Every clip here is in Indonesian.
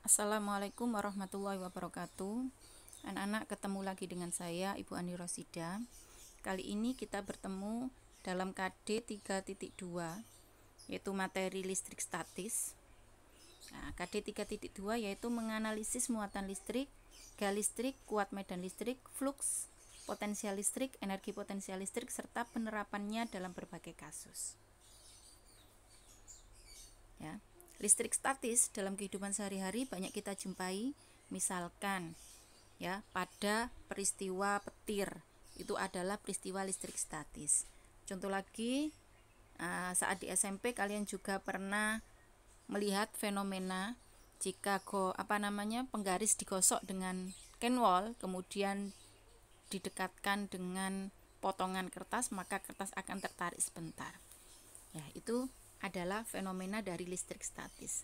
Assalamualaikum warahmatullahi wabarakatuh. Anak-anak, ketemu lagi dengan saya Ibu Ani Rosida. Kali ini kita bertemu dalam KD 3.2 yaitu materi listrik statis. Nah, KD 3.2 yaitu menganalisis muatan listrik, gaya listrik, kuat medan listrik, fluks, potensial listrik, energi potensial listrik, serta penerapannya dalam berbagai kasus. Ya. Listrik statis dalam kehidupan sehari-hari banyak kita jumpai, misalkan ya pada peristiwa petir, itu adalah peristiwa listrik statis. Contoh lagi, saat di SMP kalian juga pernah melihat fenomena jika penggaris digosok dengan kenwol, kemudian didekatkan dengan potongan kertas, maka kertas akan tertarik sebentar. Ya, itu adalah fenomena dari listrik statis,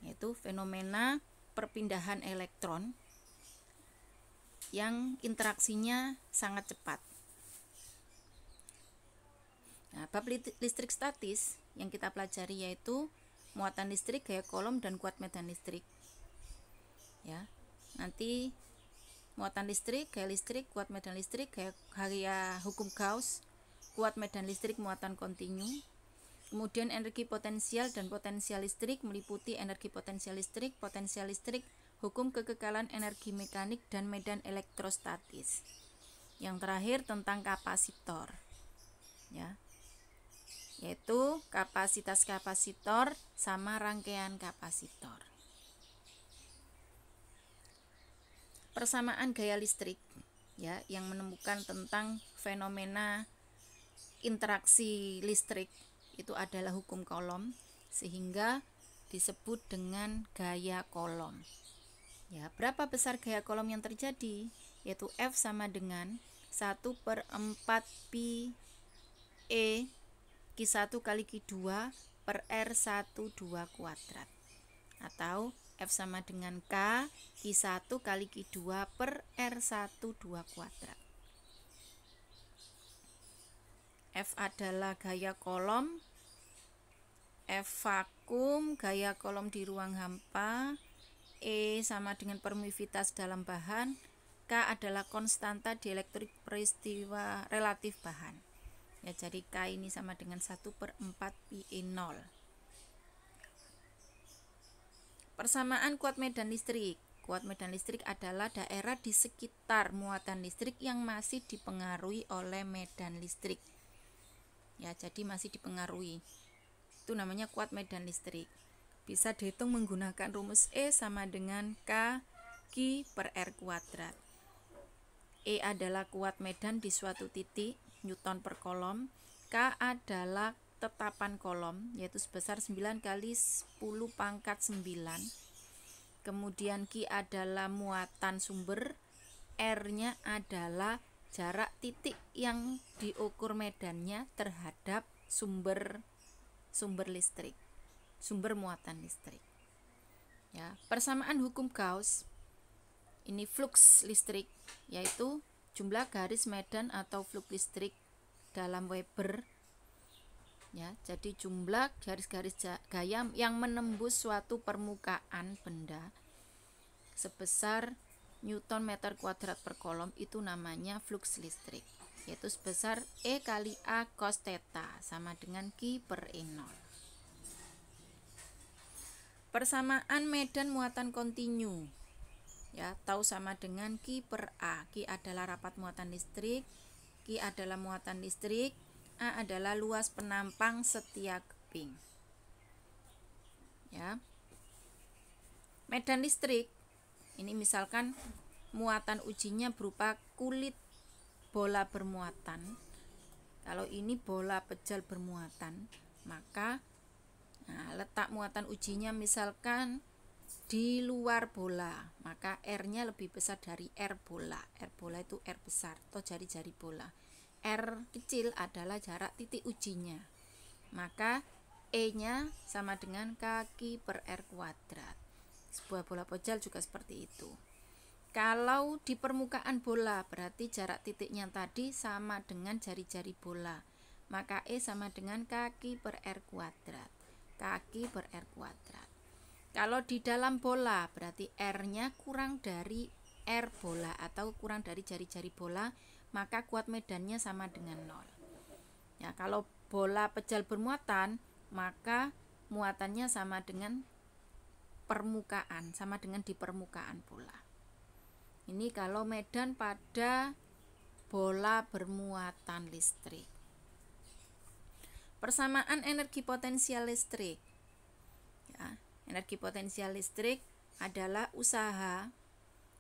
yaitu fenomena perpindahan elektron yang interaksinya sangat cepat. Nah, bab listrik statis yang kita pelajari yaitu muatan listrik, gaya kolom, dan kuat medan listrik. Ya, nanti muatan listrik, gaya listrik, kuat medan listrik, gaya hukum Gauss, kuat medan listrik, muatan kontinu. Kemudian energi potensial dan potensial listrik meliputi energi potensial listrik, hukum kekekalan energi mekanik, dan medan elektrostatis. Yang terakhir tentang kapasitor, ya, yaitu kapasitas kapasitor sama rangkaian kapasitor. Persamaan gaya listrik, ya, yang menemukan tentang fenomena interaksi listrik itu adalah hukum Coulomb, sehingga disebut dengan gaya Coulomb. Ya, berapa besar gaya Coulomb yang terjadi? Yaitu F sama dengan 1/4 pi E Q1 kali Q2 per R12 kuadrat, atau F sama dengan K Q1 kali Q2 per R12 kuadrat. F adalah gaya Coulomb, F vakum, gaya Coulomb di ruang hampa, E sama dengan permeabilitas dalam bahan, K adalah konstanta dielektrik peristiwa relatif bahan. Ya, jadi K ini sama dengan 1/4 pi E0. Persamaan kuat medan listrik. Kuat medan listrik adalah daerah di sekitar muatan listrik yang masih dipengaruhi oleh medan listrik. Ya, jadi masih dipengaruhi. Itu namanya kuat medan listrik. Bisa dihitung menggunakan rumus E sama dengan K Q per R kuadrat. E adalah kuat medan di suatu titik, Newton per kolom. K adalah tetapan kolom, yaitu sebesar 9 kali 10 pangkat 9. Kemudian Q adalah muatan sumber, R-nya adalah jarak titik yang diukur medannya terhadap sumber listrik, sumber muatan listrik. Ya, persamaan hukum Gauss ini fluks listrik, yaitu jumlah garis medan atau fluks listrik dalam Weber. Ya, jadi jumlah garis-garis gaya yang menembus suatu permukaan benda sebesar Newton meter kuadrat per kolom itu namanya fluks listrik, yaitu sebesar E kali A cos theta sama dengan Q per E0. Persamaan medan muatan kontinu, ya, tahu sama dengan Q per A. Q adalah rapat muatan listrik, Q adalah muatan listrik, A adalah luas penampang setiap keping. Ya. Medan listrik ini misalkan muatan ujinya berupa kulit bola bermuatan. Kalau ini bola pejal bermuatan, maka letak muatan ujinya misalkan di luar bola, maka R-nya lebih besar dari R bola. R bola itu R besar atau jari-jari bola. R kecil adalah jarak titik ujinya, maka E-nya sama dengan kaki per R kuadrat. Sebuah bola pejal juga seperti itu. Kalau di permukaan bola berarti jarak titiknya tadi sama dengan jari-jari bola, maka E sama dengan kaki per R kuadrat. Kaki per R kuadrat. Kalau di dalam bola berarti R-nya kurang dari R bola atau kurang dari jari-jari bola, maka kuat medannya sama dengan 0. Ya, kalau bola pejal bermuatan, maka muatannya sama dengan permukaan, sama dengan di permukaan bola. Ini kalau medan pada bola bermuatan listrik. Persamaan energi potensial listrik. Ya, energi potensial listrik adalah usaha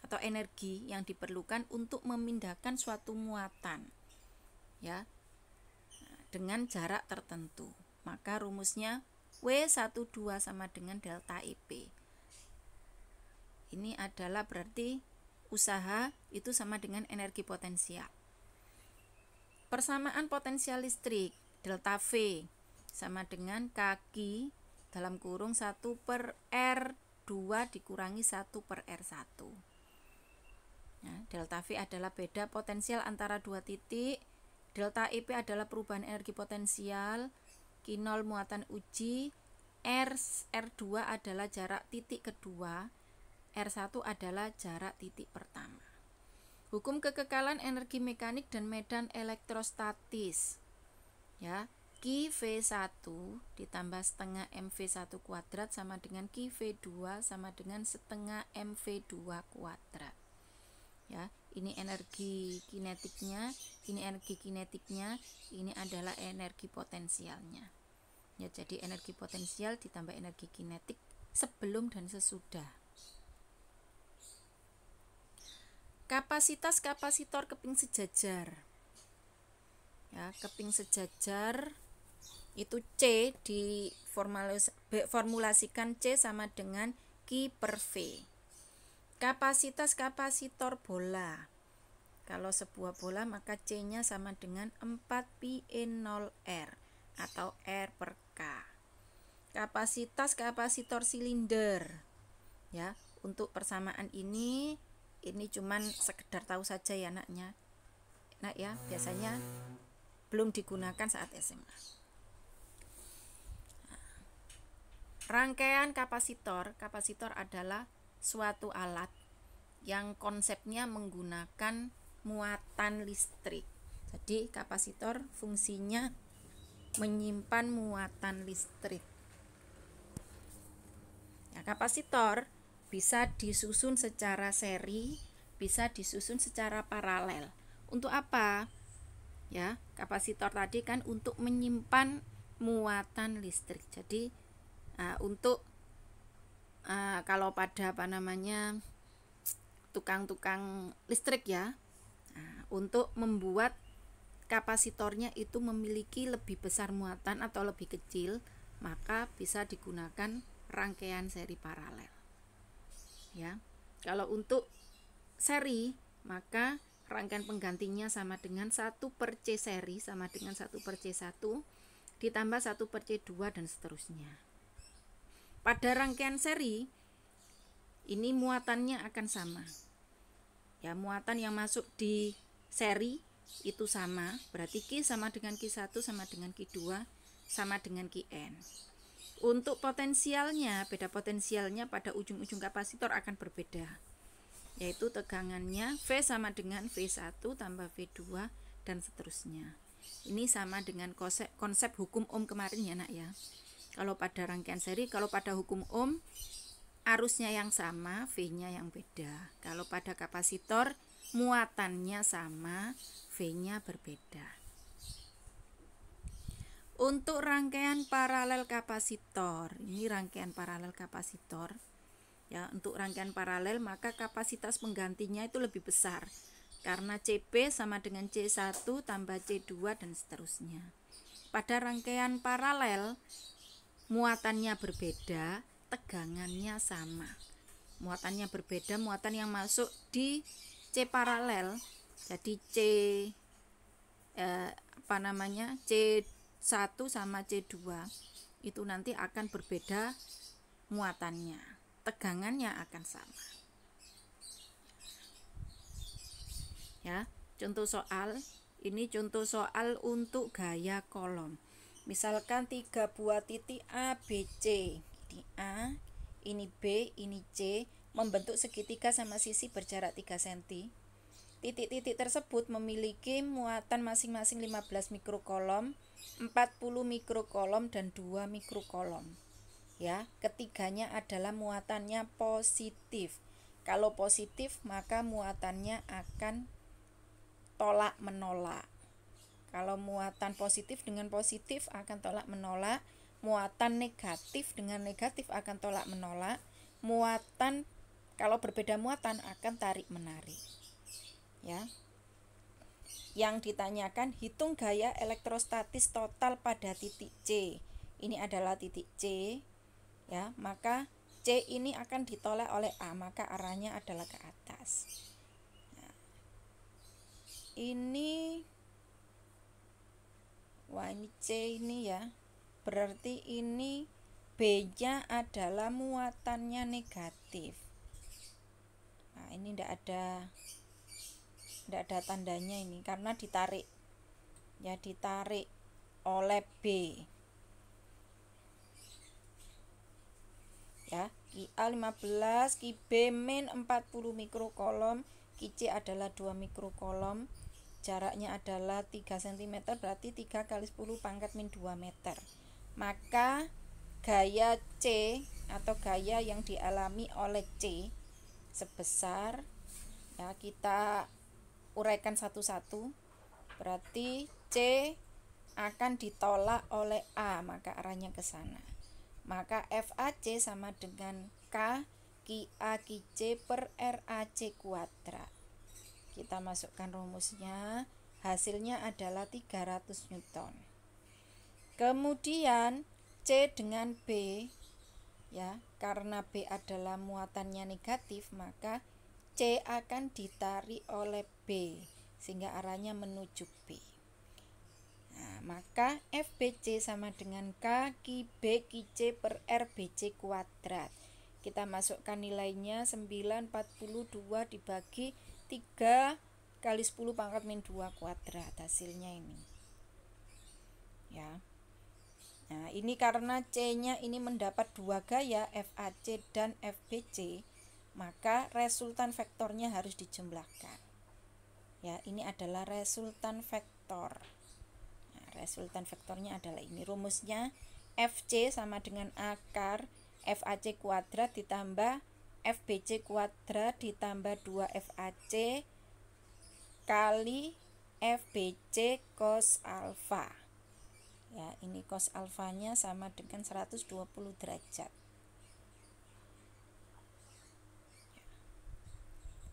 atau energi yang diperlukan untuk memindahkan suatu muatan, ya, dengan jarak tertentu. Maka rumusnya W12 sama dengan delta IP. Ini adalah berarti usaha itu sama dengan energi potensial. Persamaan potensial listrik delta V sama dengan kaki dalam kurung 1/R2 dikurangi 1/R1. Nah, delta V adalah beda potensial antara dua titik. Delta IP adalah perubahan energi potensial. Q0 muatan uji. R2 adalah jarak titik kedua. R1 adalah jarak titik pertama. Hukum kekekalan energi mekanik dan medan elektrostatis. Ya, QV1 ditambah setengah MV1 kuadrat sama dengan QV2 sama dengan setengah MV2 kuadrat. Ya, ini energi kinetiknya, ini adalah energi potensialnya. Ya, jadi energi potensial ditambah energi kinetik sebelum dan sesudah. Kapasitas kapasitor keping sejajar. Ya, keping sejajar itu C diformulasikan C sama dengan Q/V. Kapasitas kapasitor bola. Kalau sebuah bola maka C-nya sama dengan 4πe0R atau R/K. Kapasitas kapasitor silinder. Ya, untuk persamaan ini cuman sekedar tahu saja ya naknya. Nak ya, biasanya belum digunakan saat SMA. Rangkaian kapasitor. Kapasitor adalah suatu alat yang konsepnya menggunakan muatan listrik. Jadi kapasitor fungsinya menyimpan muatan listrik. Ya, kapasitor bisa disusun secara seri, bisa disusun secara paralel. Untuk apa? Ya, kapasitor tadi kan untuk menyimpan muatan listrik. Jadi untuk kalau pada tukang-tukang listrik ya, untuk membuat kapasitornya itu memiliki lebih besar muatan atau lebih kecil, maka bisa digunakan rangkaian seri paralel. Ya, kalau untuk seri maka rangkaian penggantinya sama dengan 1/C seri sama dengan 1/C1 ditambah 1/C2 dan seterusnya. Pada rangkaian seri ini muatannya akan sama. Ya, muatan yang masuk di seri itu sama, berarti Q sama dengan Q1 sama dengan Q2 sama dengan Qn. Untuk potensialnya, beda potensialnya pada ujung-ujung kapasitor akan berbeda. Yaitu tegangannya V sama dengan V1 tambah V2 dan seterusnya. Ini sama dengan konsep hukum Ohm kemarin ya nak ya. Kalau pada rangkaian seri, kalau pada hukum Ohm arusnya yang sama, V-nya yang beda. Kalau pada kapasitor muatannya sama, V-nya berbeda. Untuk rangkaian paralel kapasitor, ini rangkaian paralel kapasitor. Ya, untuk rangkaian paralel maka kapasitas penggantinya itu lebih besar. Karena CP sama dengan C1 tambah C2 dan seterusnya. Pada rangkaian paralel muatannya berbeda, tegangannya sama. Muatannya berbeda, muatan yang masuk di C paralel. Jadi C1 sama C2 itu nanti akan berbeda muatannya. Tegangannya akan sama. Ya, contoh soal. Ini contoh soal untuk gaya kolom. Misalkan 3 buah titik A, B, C. Ini A, ini B, ini C, membentuk segitiga sama sisi berjarak 3 cm. Titik-titik tersebut memiliki muatan masing-masing 15 mikrokolom, 40 mikrokolom, dan 2 mikrokolom. Ya, ketiganya adalah muatannya positif. Kalau positif, maka muatannya akan tolak menolak. Kalau muatan positif dengan positif akan tolak menolak, muatan negatif dengan negatif akan tolak menolak, muatan kalau berbeda muatan akan tarik menarik. Ya. Yang ditanyakan, hitung gaya elektrostatis total pada titik C. Ini adalah titik C. Ya, maka C ini akan ditolak oleh A, maka arahnya adalah ke atas. Nah, ini C ini ya, berarti ini B-nya adalah muatannya negatif. Nah, ini tidak ada tandanya ini karena ditarik. Ya, ditarik oleh B. Ya, QA 15, QB min 40 mikrokolom, QC adalah 2 mikrokolom, jaraknya adalah 3 cm, berarti 3 kali 10 pangkat min 2 meter. Maka gaya C atau gaya yang dialami oleh C sebesar, ya kita uraikan satu-satu, berarti C akan ditolak oleh A, maka arahnya ke sana. Maka FAC sama dengan K QA QC per RAC kuadrat. Kita masukkan rumusnya, hasilnya adalah 300 Newton. Kemudian C dengan B, ya, karena B adalah muatannya negatif, maka C akan ditarik oleh B sehingga arahnya menuju B. Nah, maka FBC sama dengan K QB QC per RBC kuadrat. Kita masukkan nilainya 942 dibagi 3 kali 10 pangkat min 2 kuadrat, hasilnya ini. Ya. Nah, ini karena C-nya ini mendapat dua gaya FAC dan FBC, maka resultan vektornya harus dijumlahkan. Ya, ini adalah resultan vektor. Resultan vektornya adalah ini, rumusnya FC sama dengan akar FAC kuadrat ditambah FBC kuadrat ditambah 2FAC kali FBC cos alfa. Ya, ini cos alfanya sama dengan 120 derajat.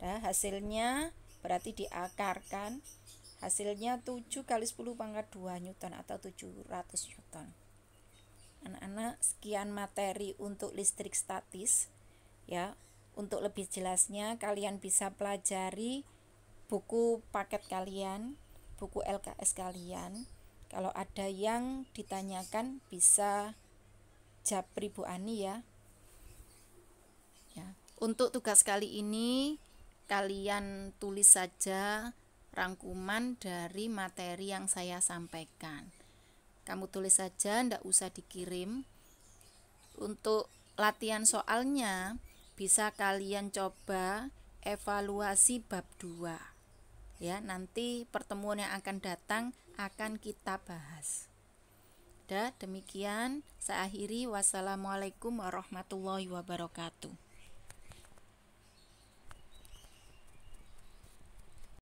Nah, hasilnya berarti diakarkan, hasilnya 7 kali 10 pangkat 2 Newton atau 700 Newton. Anak-anak, sekian materi untuk listrik statis. Ya, untuk lebih jelasnya kalian bisa pelajari buku paket kalian, buku LKS kalian. Kalau ada yang ditanyakan bisa japri Bu Ani ya. Ya, untuk tugas kali ini kalian tulis saja rangkuman dari materi yang saya sampaikan. Kamu tulis saja, tidak usah dikirim. Untuk latihan soalnya bisa kalian coba evaluasi bab 2. Ya, nanti pertemuan yang akan datang akan kita bahas. Demikian saya akhiri. Wassalamualaikum warahmatullahi wabarakatuh.